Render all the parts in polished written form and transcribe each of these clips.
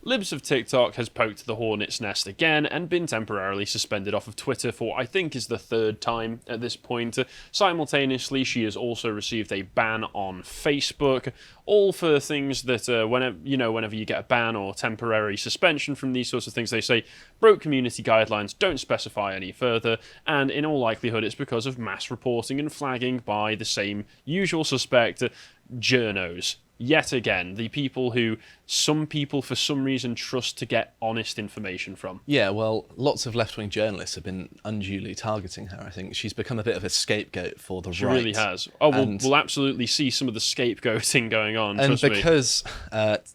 Libs of TikTok has poked the hornet's nest again and been temporarily suspended off of Twitter for I think is the third time at this point. Simultaneously, she has also received a ban on Facebook, all for things that whenever you get a ban or temporary suspension from these sorts of things, they say broke community guidelines, don't specify any further, and in all likelihood it's because of mass reporting and flagging by the same usual suspect, journos. Yet again, the people who some people for some reason trust to get honest information from. Yeah, well, lots of left-wing journalists have been unduly targeting her. I think she's become a bit of a scapegoat for the right. She really has. Oh, we'll absolutely see some of the scapegoating going on, and trust me. because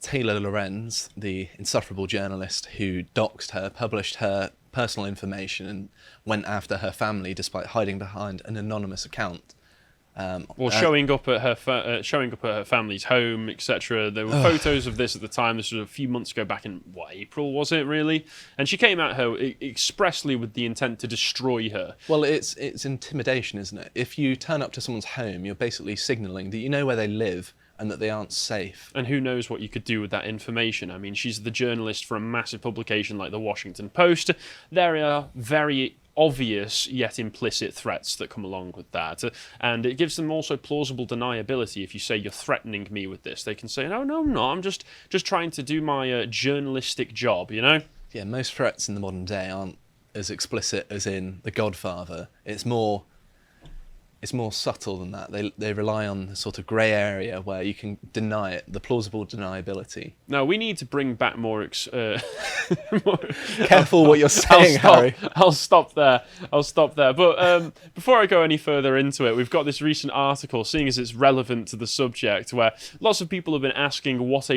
Taylor Lorenz, the insufferable journalist who doxed her, published her personal information and went after her family despite hiding behind an anonymous account, showing up at her family's home, etc. There were photos of this at the time. This was a few months ago, back in April, was it really? And she came at her expressly with the intent to destroy her. Well, it's intimidation, isn't it? If you turn up to someone's home, you're basically signalling that you know where they live and that they aren't safe. And who knows what you could do with that information. I mean, she's the journalist for a massive publication like the Washington Post. There are very obvious yet implicit threats that come along with that, and it gives them also plausible deniability. If you say you're threatening me with this, they can say no, I'm not, I'm just trying to do my journalistic job, you know. Yeah, most threats in the modern day aren't as explicit as in The Godfather. It's more subtle than that. They rely on the sort of grey area where you can deny it, the plausible deniability. Now, we need to bring back more... Careful what you're saying, Harry. I'll stop there. But before I go any further into it, we've got this recent article, seeing as it's relevant to the subject, where lots of people have been asking what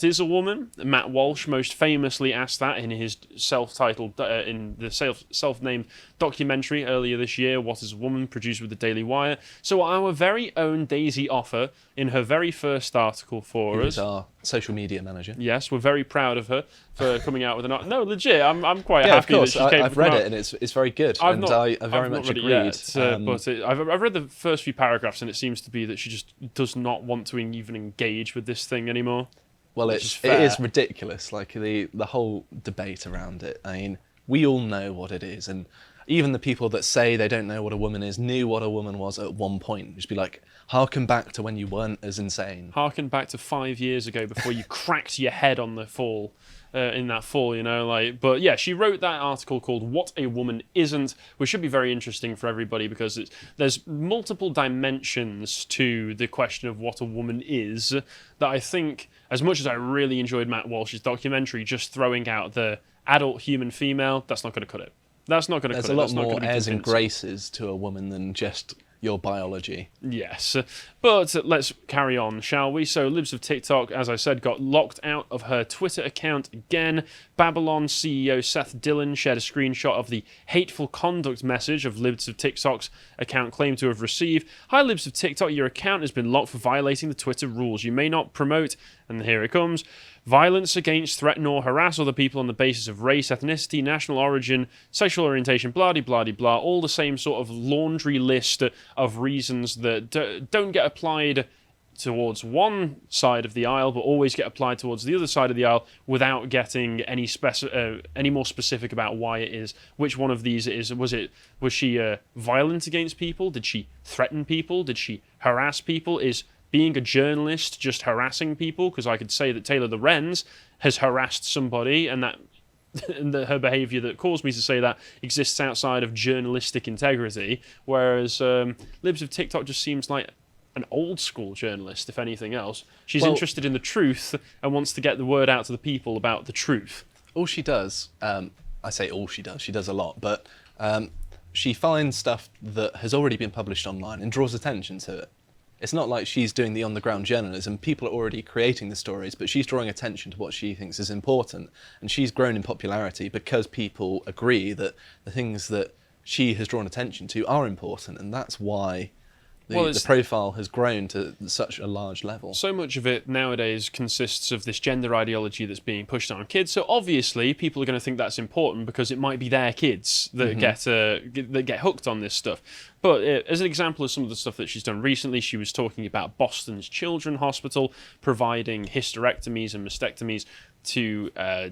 is a woman? Matt Walsh most famously asked that in his self-titled, in the self-named documentary earlier this year, What is a Woman, produced with the Daily Wire. So our very own Daisy Offer, in her very first article for us. Who's our social media manager. Yes, we're very proud of her for coming out with an article. No, legit, I'm quite happy. Of course. That I've read it and it's very good. I very much agreed. I've read the first few paragraphs and it seems to be that she just does not want to even engage with this thing anymore. Well, it is ridiculous, like the whole debate around it. I mean, we all know what it is, and even the people that say they don't know what a woman is knew what a woman was at one point. Just be like, harken back to when you weren't as insane. Harken back to 5 years ago before you cracked your head on the fall. In that fall, you know, like, but yeah, she wrote that article called What a Woman Isn't, which should be very interesting for everybody because there's multiple dimensions to the question of what a woman is that I think, as much as I really enjoyed Matt Walsh's documentary, just throwing out the adult human female, that's not going to cut it. That's not going to cut it. There's a lot more airs and graces to a woman than just your biology. Yes, but let's carry on, shall we? So Libs of TikTok, as I said, got locked out of her Twitter account again. Babylon CEO Seth Dillon shared a screenshot of the hateful conduct message of Libs of TikTok's account claimed to have received. Hi Libs of TikTok, your account has been locked for violating the Twitter rules. You may not promote, and here it comes, violence against, threaten or harass other people on the basis of race, ethnicity, national origin, sexual orientation, blah-de-blah-de-blah, all the same sort of laundry list of reasons that don't get applied towards one side of the aisle, but always get applied towards the other side of the aisle without getting any more specific about why it is, which one of these it is. Was she violent against people? Did she threaten people? Did she harass people? Is being a journalist just harassing people? Because I could say that Taylor Lorenz has harassed somebody, and that her behaviour that caused me to say that exists outside of journalistic integrity, whereas Libs of TikTok just seems like an old school journalist, if anything else. She's interested in the truth and wants to get the word out to the people about the truth. All she does, I say all she does a lot, but she finds stuff that has already been published online and draws attention to it. It's not like she's doing the on-the-ground journalism. People are already creating the stories, but she's drawing attention to what she thinks is important. And she's grown in popularity because people agree that the things that she has drawn attention to are important, and that's why the profile has grown to such a large level. So much of it nowadays consists of this gender ideology that's being pushed on kids. So obviously, people are going to think that's important because it might be their kids that get hooked on this stuff. But as an example of some of the stuff that she's done recently, she was talking about Boston's Children's Hospital providing hysterectomies and mastectomies to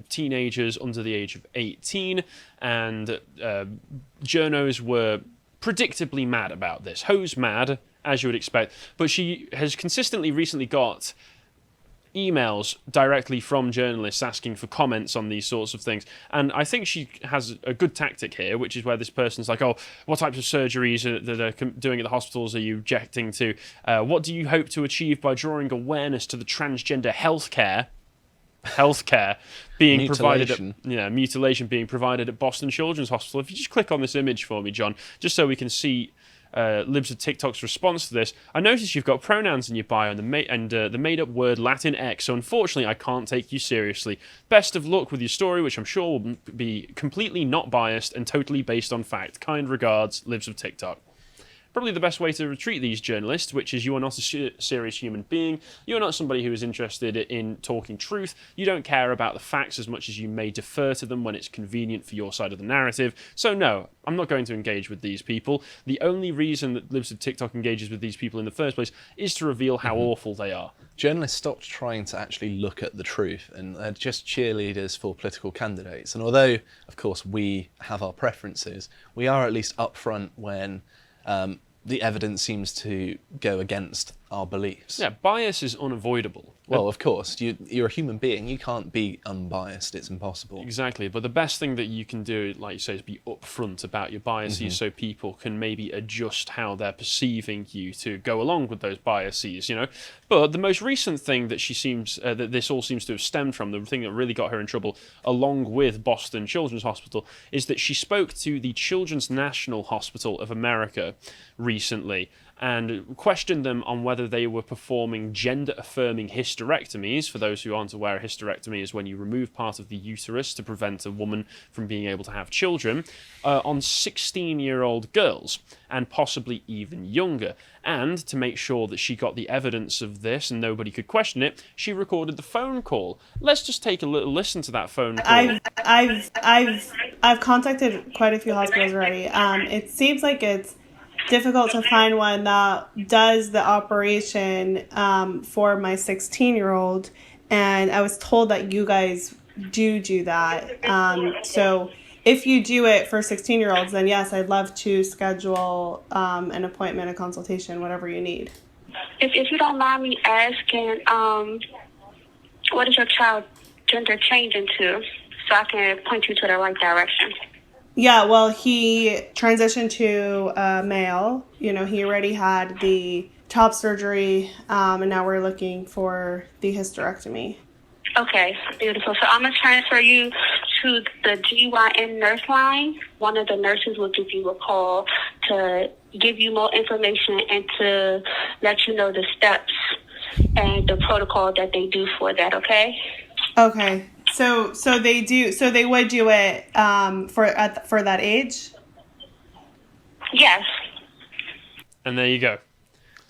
teenagers under the age of 18, and journos were predictably mad about this. Hose mad, as you would expect, but she has consistently recently got emails directly from journalists asking for comments on these sorts of things, and I think she has a good tactic here, which is where this person's like, oh, what types of surgeries that they're doing at the hospitals are you objecting to? What do you hope to achieve by drawing awareness to the transgender healthcare being provided at, mutilation being provided at Boston Children's Hospital? If you just click on this image for me, John, just so we can see Libs of TikTok's response to this. I noticed you've got pronouns in your bio and the made-up word Latin X, so unfortunately I can't take you seriously. Best of luck with your story, which I'm sure will be completely not biased and totally based on fact. Kind regards, Libs of TikTok. Probably the best way to treat these journalists, which is you are not a serious human being, you're not somebody who is interested in talking truth, you don't care about the facts as much as you may defer to them when it's convenient for your side of the narrative. So no, I'm not going to engage with these people. The only reason that Libs of TikTok engages with these people in the first place is to reveal how awful they are. Journalists stopped trying to actually look at the truth, and they're just cheerleaders for political candidates. And although, of course, we have our preferences, we are at least upfront when the evidence seems to go against our beliefs. Yeah, bias is unavoidable. Well, of course, you're a human being. You can't be unbiased. It's impossible. Exactly. But the best thing that you can do, like you say, is be upfront about your biases so people can maybe adjust how they're perceiving you to go along with those biases, But the most recent thing that she seems, that this all seems to have stemmed from, the thing that really got her in trouble, along with Boston Children's Hospital, is that she spoke to the Children's National Hospital of America recently and questioned them on whether they were performing gender-affirming hysterectomies. For those who aren't aware, a hysterectomy is when you remove part of the uterus to prevent a woman from being able to have children, on 16-year-old girls, and possibly even younger. And to make sure that she got the evidence of this and nobody could question it, she recorded the phone call. Let's just take a little listen to that phone call. I've contacted quite a few hospitals already. It seems like it's difficult to find one that does the operation for my 16-year-old, and I was told that you guys do that. So if you do it for 16-year-olds, then yes, I'd love to schedule an appointment, a consultation, whatever you need. If you don't mind me asking, what is your child gender changing to, so I can point you to the right direction? Yeah, well, he transitioned to male. He already had the top surgery, and now we're looking for the hysterectomy. Okay, beautiful. So I'm going to transfer you to the GYN nurse line. One of the nurses will give you a call to give you more information and to let you know the steps and the protocol that they do for that, okay? Okay. So they do. So they would do it for that age. Yes. And there you go.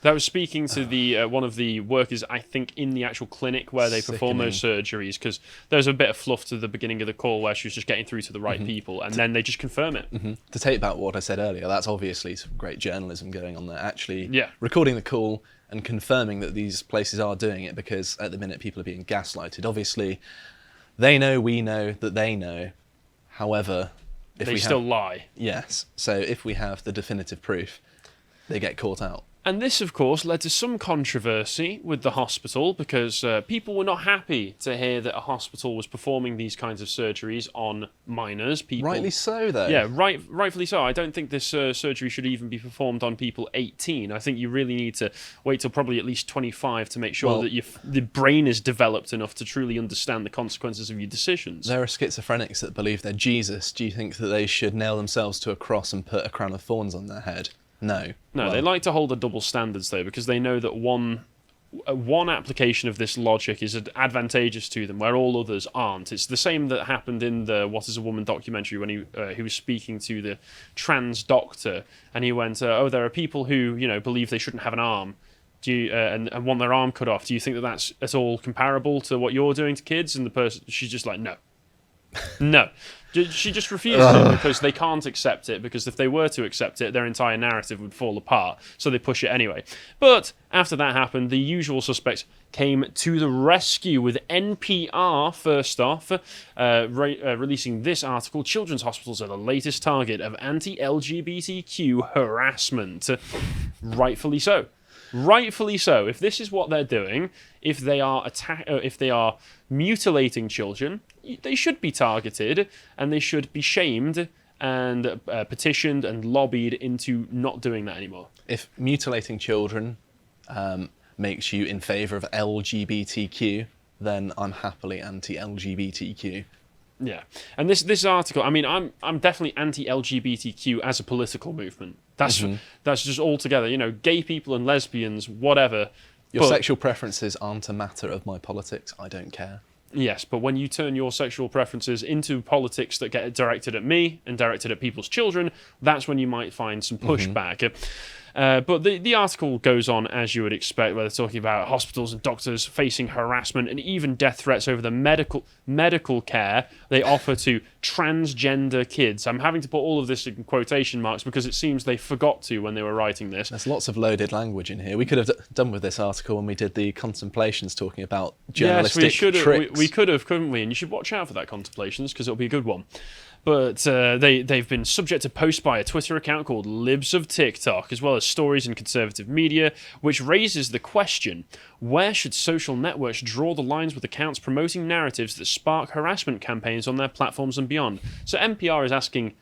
That was speaking to the one of the workers, I think, in the actual clinic where they perform those surgeries, because there was a bit of fluff to the beginning of the call where she was just getting through to the right people, and then they just confirm it. To take back what I said earlier, that's obviously some great journalism going on there. Actually, recording the call and confirming that these places are doing it, because at the minute people are being gaslighted. Obviously, they know, we know that they know. However, if they still lie. Yes. So if we have the definitive proof, they get caught out. And this, of course, led to some controversy with the hospital, because people were not happy to hear that a hospital was performing these kinds of surgeries on minors. Rightly so, though. Yeah, rightfully so. I don't think this surgery should even be performed on people 18. I think you really need to wait till probably at least 25 to make sure that the brain is developed enough to truly understand the consequences of your decisions. There are schizophrenics that believe they're Jesus. Do you think that they should nail themselves to a cross and put a crown of thorns on their head? No. They like to hold the double standards, though, because they know that one application of this logic is advantageous to them, where all others aren't. It's the same that happened in the What is a Woman documentary, when he was speaking to the trans doctor, and he went, there are people who believe they shouldn't have an arm, and want their arm cut off. Do you think that that's at all comparable to what you're doing to kids? And the person, she's just like, no. No. She just refuses it because they can't accept it, because if they were to accept it, their entire narrative would fall apart, so they push it anyway. But after that happened, the usual suspects came to the rescue, with NPR, first off, releasing this article: children's hospitals are the latest target of anti-LGBTQ harassment. Rightfully so. Rightfully so. If this is what they're doing, if they are mutilating children, they should be targeted, and they should be shamed and petitioned and lobbied into not doing that anymore. If mutilating children makes you in favour of LGBTQ, then I'm happily anti-LGBTQ. Yeah, and this article, I mean, I'm definitely anti-LGBTQ as a political movement. That's just altogether, gay people and lesbians, whatever. Your sexual preferences aren't a matter of my politics. I don't care. Yes, but when you turn your sexual preferences into politics that get directed at me and directed at people's children, that's when you might find some pushback. But the article goes on, as you would expect, where they're talking about hospitals and doctors facing harassment and even death threats over the medical care they offer to transgender kids. I'm having to put all of this in quotation marks because it seems they forgot to when they were writing this. There's lots of loaded language in here. We could have done with this article when we did the contemplations talking about journalistic tricks. We could have, couldn't we? And you should watch out for that contemplations, because it'll be a good one. But they've been subject to posts by a Twitter account called Libs of TikTok, as well as stories in conservative media, which raises the question: where should social networks draw the lines with accounts promoting narratives that spark harassment campaigns on their platforms and beyond? So NPR is asking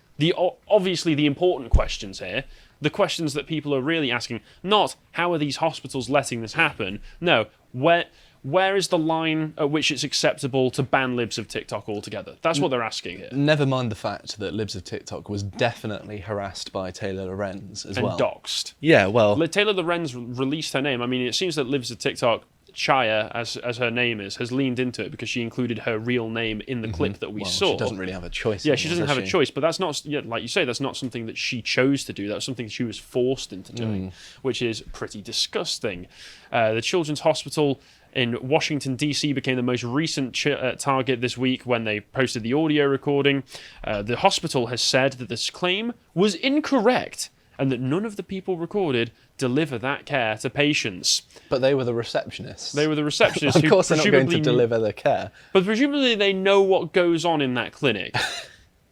obviously the important questions here, the questions that people are really asking, not how are these hospitals letting this happen? No, where is the line at which it's acceptable to ban Libs of TikTok altogether? That's what they're asking here. Never mind the fact that Libs of TikTok was definitely harassed by Taylor Lorenz as well. And doxed. Yeah, well... Taylor Lorenz released her name. I mean, it seems that Libs of TikTok, Chaya, as her name is, has leaned into it because she included her real name in the clip that we saw. She doesn't really have a choice. Yeah, she doesn't have a choice, but that's not, like you say, that's not something that she chose to do. That's something she was forced into doing, which is pretty disgusting. The Children's Hospital in Washington, D.C. became the most recent target this week when they posted the audio recording. The hospital has said that this claim was incorrect and that none of the people recorded deliver that care to patients. But they were the receptionists. They were the receptionists. Of course they're not going to deliver the care. But presumably they know what goes on in that clinic.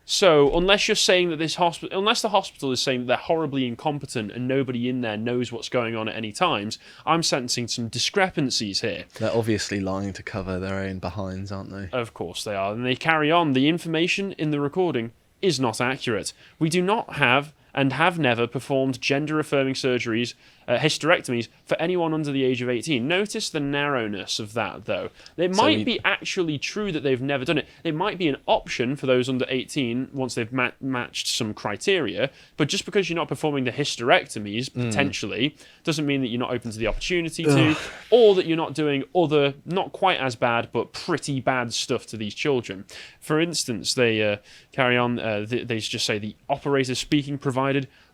So unless you're saying that unless the hospital is saying that they're horribly incompetent and nobody in there knows what's going on at any times, I'm sensing some discrepancies here. They're obviously lying to cover their own behinds, aren't they? Of course they are. And they carry on. The information in the recording is not accurate. We do not have and have never performed gender-affirming surgeries, hysterectomies, for anyone under the age of 18. Notice the narrowness of that, though. It might be actually true that they've never done it. It might be an option for those under 18 once they've matched some criteria, but just because you're not performing the hysterectomies, potentially, doesn't mean that you're not open to the opportunity to, or that you're not doing other, not quite as bad, but pretty bad stuff to these children. For instance, they carry on, they just say the operator speaking provided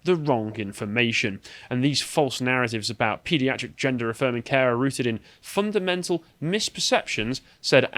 the wrong information. And these false narratives about paediatric gender-affirming care are rooted in fundamental misperceptions, said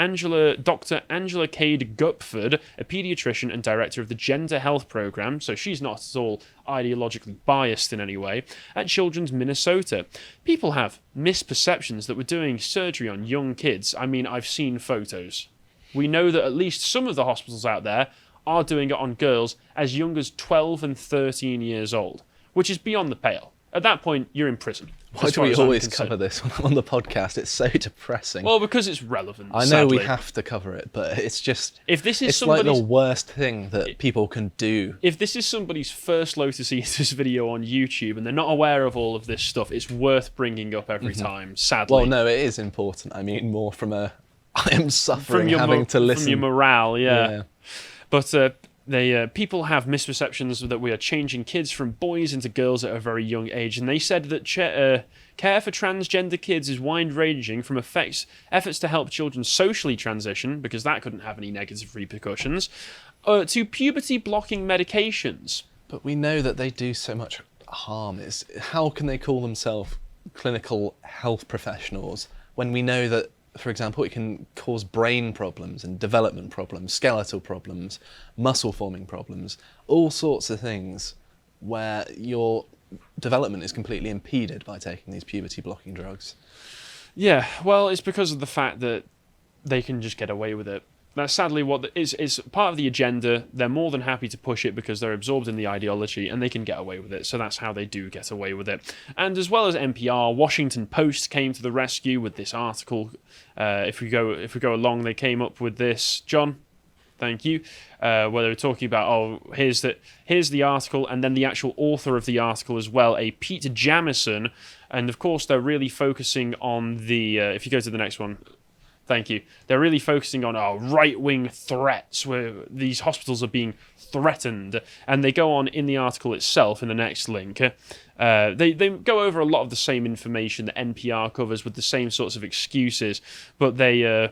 Dr. Angela Cade Gupford, a paediatrician and director of the Gender Health Program, so she's not at all ideologically biased in any way, at Children's Minnesota. People have misperceptions that we're doing surgery on young kids. I mean, I've seen photos. We know that at least some of the hospitals out there are doing it on girls as young as 12 and 13 years old, which is beyond the pale. At that point, you're in prison. Why do we always cover this on the podcast? It's so depressing. Well, because it's relevant. I know we have to cover it, but it's just... it's like the worst thing that people can do. If this is somebody's first Lotus Eaters video on YouTube and they're not aware of all of this stuff, it's worth bringing up every time, sadly. Well, no, it is important. I mean, more from I am suffering having to listen. From your morale, yeah. But people have misperceptions that we are changing kids from boys into girls at a very young age, and they said that care for transgender kids is wide-ranging from efforts to help children socially transition, because that couldn't have any negative repercussions, to puberty-blocking medications. But we know that they do so much harm. How can they call themselves clinical health professionals when we know that for example, it can cause brain problems and development problems, skeletal problems, muscle forming problems, all sorts of things where your development is completely impeded by taking these puberty blocking drugs. Yeah, well, it's because of the fact that they can just get away with it. That's sadly what is part of the agenda. They're more than happy to push it because they're absorbed in the ideology and they can get away with it. So that's how they do get away with it. And as well as NPR, Washington Post came to the rescue with this article. If we go along, they came up with this. John, thank you. Where they were talking about, here's the article, and then the actual author of the article as well, a Pete Jamison. And of course, they're really focusing on the. If you go to the next one. Thank you. They're really focusing on right-wing threats, where these hospitals are being threatened. And they go on in the article itself, in the next link. They go over a lot of the same information that NPR covers with the same sorts of excuses, but they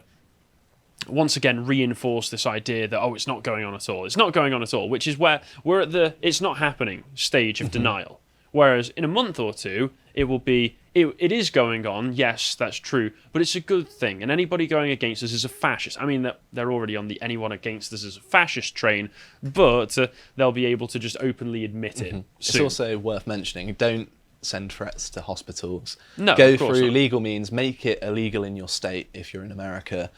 once again reinforce this idea that, it's not going on at all. It's not going on at all, which is where we're at the it's not happening stage of denial. Whereas in a month or two, it will be, it is going on, yes, that's true, but it's a good thing. And anybody going against us is a fascist. I mean, they're already on the anyone against us is a fascist train, but they'll be able to just openly admit it soon. It's also worth mentioning, don't send threats to hospitals. No, go of course through not. legal means, make it illegal in your state if you're in America.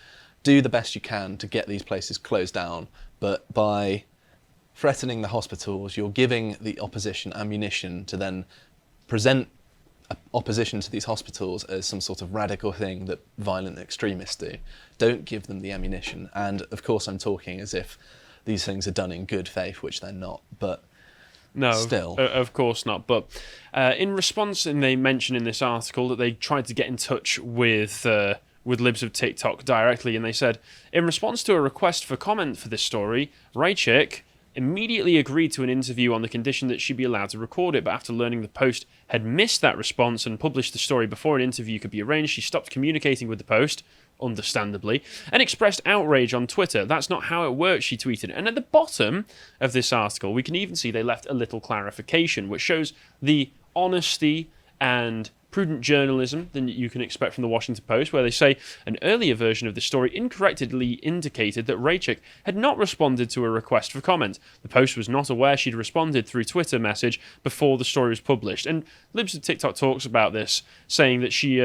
Do the best you can to get these places closed down, but by threatening the hospitals, you're giving the opposition ammunition to then present opposition to these hospitals as some sort of radical thing that violent extremists do. Don't give them the ammunition. And of course I'm talking as if these things are done in good faith, which they're not, but no, still. Of course not. But in response, and they mention in this article that they tried to get in touch with Libs of TikTok directly, and they said, in response to a request for comment for this story, Raychick immediately agreed to an interview on the condition that she be allowed to record it, but after learning the Post had missed that response and published the story before an interview could be arranged, she stopped communicating with the Post, understandably, and expressed outrage on Twitter. That's not how it works, she tweeted. And at the bottom of this article, we can even see they left a little clarification, which shows the honesty and prudent journalism than you can expect from the Washington Post, where they say an earlier version of the story incorrectly indicated that Raychick had not responded to a request for comment. The Post was not aware she'd responded through Twitter message before the story was published. And Libs of TikTok talks about this, saying that she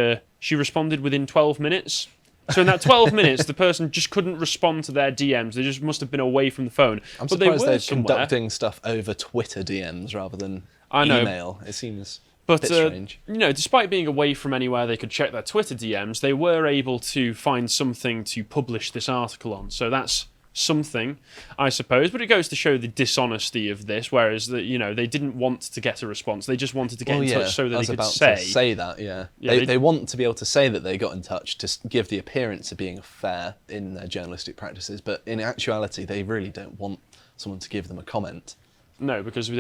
responded within 12 minutes. So in that 12 minutes, the person just couldn't respond to their DMs. They just must have been away from the phone. I'm but surprised they were they're somewhere. conducting stuff over Twitter DMs rather than email. It seems But, a bit strange. Despite being away from anywhere they could check their Twitter DMs, they were able to find something to publish this article on. So that's something, I suppose. But it goes to show the dishonesty of this, whereas they didn't want to get a response. They just wanted to get in touch so that they could say that, yeah. They want to be able to say that they got in touch to give the appearance of being fair in their journalistic practices, but in actuality, they really don't want someone to give them a comment. No, because they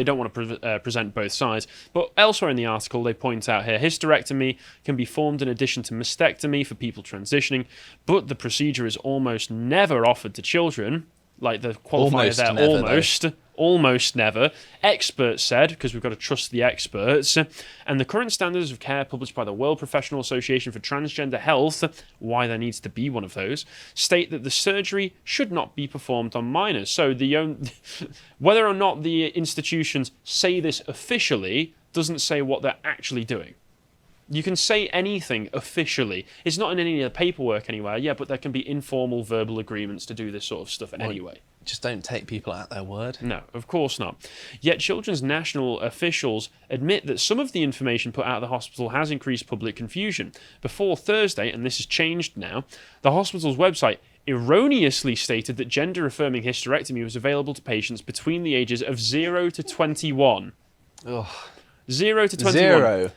don't want to present both sides. But elsewhere in the article, they point out here, hysterectomy can be formed in addition to mastectomy for people transitioning, but the procedure is almost never offered to children. Like the qualifier there, almost never. Experts said, because we've got to trust the experts, and the current standards of care published by the World Professional Association for Transgender Health, why there needs to be one of those, state that the surgery should not be performed on minors. So whether or not the institutions say this officially doesn't say what they're actually doing. You can say anything officially. It's not in any of the paperwork anywhere, yeah, but there can be informal verbal agreements to do this sort of stuff anyway. Just don't take people at their word. No, of course not. Yet children's national officials admit that some of the information put out of the hospital has increased public confusion. Before Thursday, and this has changed now, the hospital's website erroneously stated that gender-affirming hysterectomy was available to patients between the ages of 0 to 21. Ugh. 0 to 21. 0.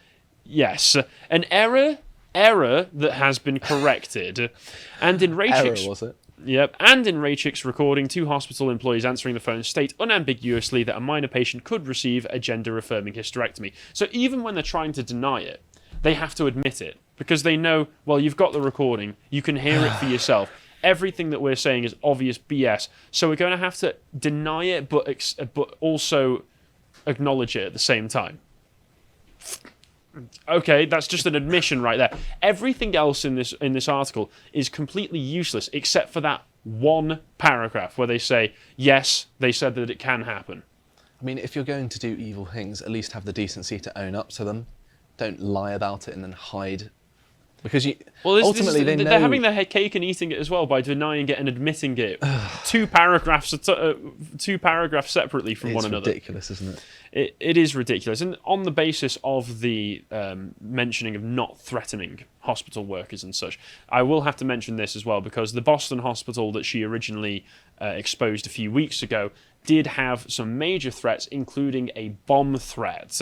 Yes, an error that has been corrected. And in Raychick's... Error, was it? Yep, and in Raychick's recording, 2 hospital employees answering the phone state unambiguously that a minor patient could receive a gender-affirming hysterectomy. So even when they're trying to deny it, they have to admit it, because they know, well, you've got the recording, you can hear it for yourself. Everything that we're saying is obvious BS, so we're going to have to deny it, but also acknowledge it at the same time. Okay, that's just an admission right there. Everything else in this article is completely useless except for that one paragraph where they say, yes, they said that it can happen. I mean, if you're going to do evil things, at least have the decency to own up to them. Don't lie about it and then hide. Because ultimately they know... They're having their cake and eating it as well by denying it and admitting it. two paragraphs separately from one another. It's ridiculous, isn't it? It is ridiculous. And on the basis of the mentioning of not threatening hospital workers and such, I will have to mention this as well, because the Boston hospital that she originally exposed a few weeks ago did have some major threats, including a bomb threat.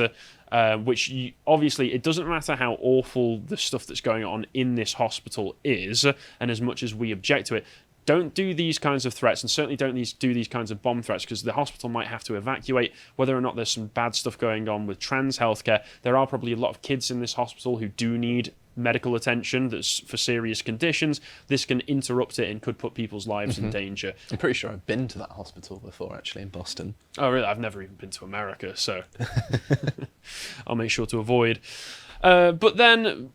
Which obviously it doesn't matter how awful the stuff that's going on in this hospital is, and as much as we object to it, don't do these kinds of threats, and certainly don't do these kinds of bomb threats, because the hospital might have to evacuate. Whether or not there's some bad stuff going on with trans healthcare, there are probably a lot of kids in this hospital who do need medical attention that's for serious conditions. This can interrupt it and could put people's lives in danger. I'm pretty sure I've been to that hospital before, actually, in Boston. Oh, really? I've never even been to America, so I'll make sure to avoid. But then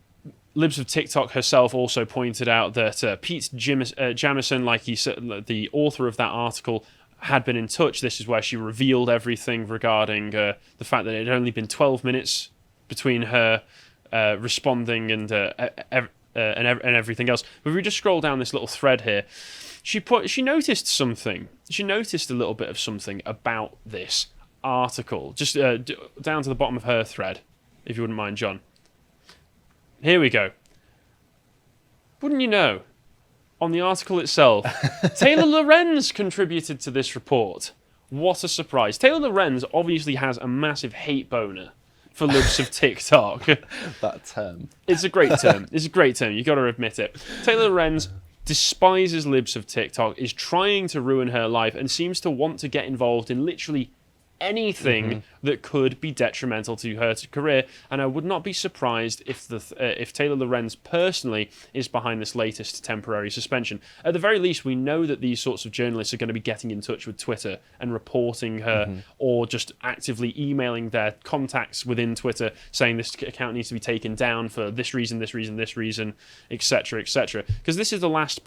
Libs of TikTok herself also pointed out that Pete Jamison, like he said, the author of that article, had been in touch. This is where she revealed everything regarding the fact that it had only been 12 minutes between her responding and everything else. But if we just scroll down this little thread here, she noticed something. She noticed a little bit of something about this article. Just down to the bottom of her thread, if you wouldn't mind, John. Here we go. Wouldn't you know? On the article itself, Taylor Lorenz contributed to this report. What a surprise. Taylor Lorenz obviously has a massive hate boner for Libs of TikTok. That term. It's a great term. It's a great term. You've got to admit it. Taylor Lorenz despises Libs of TikTok, is trying to ruin her life, and seems to want to get involved in literally anything that could be detrimental to her career. And I would not be surprised if Taylor Lorenz personally is behind this latest temporary suspension. At the very least, we know that these sorts of journalists are going to be getting in touch with Twitter and reporting her, or just actively emailing their contacts within Twitter saying this account needs to be taken down for this reason, etc., etc. Because this is the last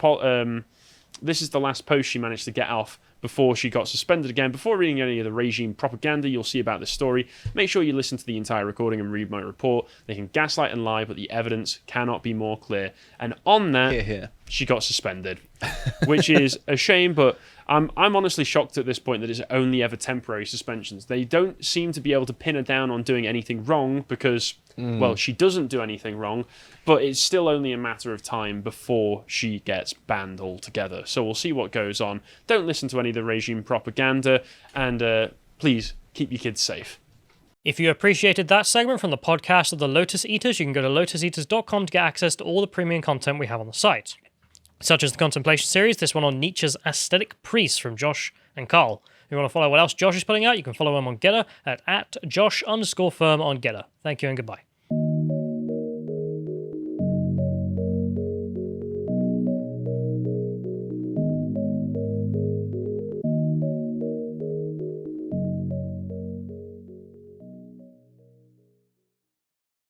post she managed to get off before she got suspended again. Before reading any of the regime propaganda you'll see about this story, make sure you listen to the entire recording and read my report. They can gaslight and lie, but the evidence cannot be more clear. And on that, she got suspended, which is a shame, but I'm honestly shocked at this point that it's only ever temporary suspensions. They don't seem to be able to pin her down on doing anything wrong because, well, she doesn't do anything wrong, but it's still only a matter of time before she gets banned altogether. So we'll see what goes on. Don't listen to any of the regime propaganda, and please keep your kids safe. If you appreciated that segment from the podcast of the Lotus Eaters, you can go to lotuseaters.com to get access to all the premium content we have on the site, such as the Contemplation series, this one on Nietzsche's Aesthetic Priest from Josh and Carl. If you want to follow what else Josh is putting out, you can follow him on Getter at Josh_firm on Getter. Thank you and goodbye.